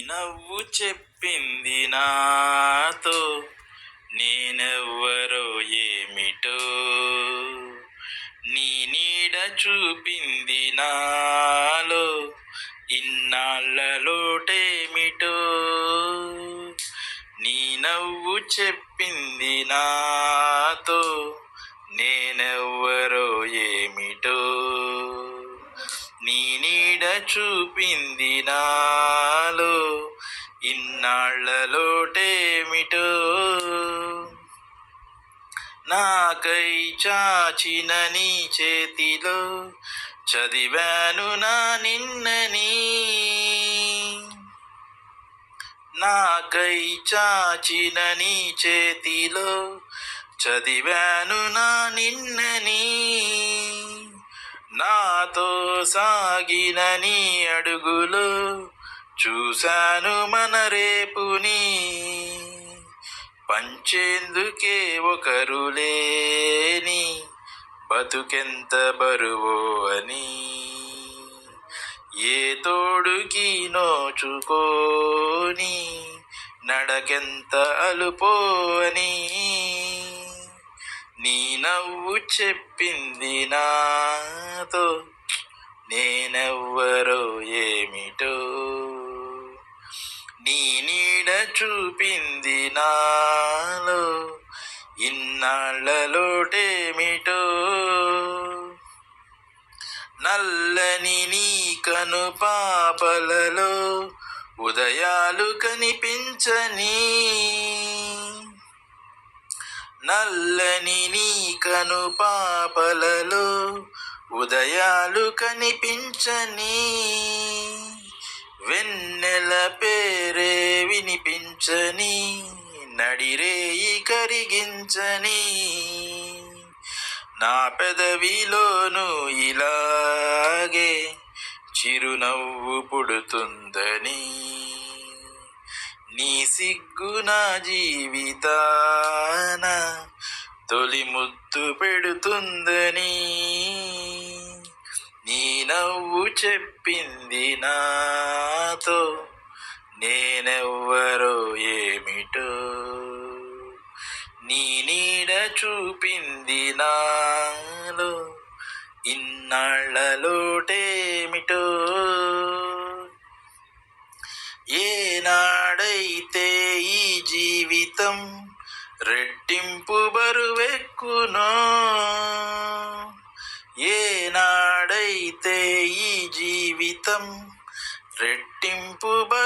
నవ్వు చెప్పింది నాతో నేనెవ్వరో ఏమిటో, నీ నీడ చూపింది నాలో ఇన్నాళ్ళ లోటేమిటో. నీ నవ్వు చెప్పింది నాతో నేనెవ్వరో ఏమిటో, నీ నీడ చూపింది నాలో ఇన్నాళ్ళ లోటేమిటో. నాకై చాచిన నీ చేతిలో చదివాను నా నిన్నని, నాకై చాచిన నీ చేతిలో చదివాను నా నిన్నని. నాతో సాగిన నీ అడుగులో చూశాను మన రేపుని, పంచేందుకే ఒకరు లేని బతుకెంత బరువో అని. ఏ తోడుకి నోచుకోని నడకెంత అలుపో అని. నీ నవ్వు చెప్పింది నాతో నేనెవ్వరో ఏమిటో, నీ నీడ చూపింది నాలో ఇన్నాళ్ళ లోటేమిటో. నల్లని నీ కను పాపలలో ఉదయాలు కనిపించని, నల్లని నీ కను పాపలలో ఉదయాలు కనిపించని. వెన్నెల పేరే వినిపించని, నడిరేయి కరిగించని. నా పెదవిలోను ఇలాగే చిరునవ్వు పుడుతుందని, నీ సిగ్గు నా జీవితాన తొలి ముద్దు పెడుతుందని. నీ నవ్వు చెప్పింది నాతో నేనెవ్వరో ఏమిటో, నీ నీడ చూపింది నాలో ఇన్నాళ్ళ లోటేమిటో. ఏనాడైతే ఈ జీవితం రెట్టింపు బరువెక్కునో, ఏనాడైతే ఈ జీవితం రెట్టింపు బరువు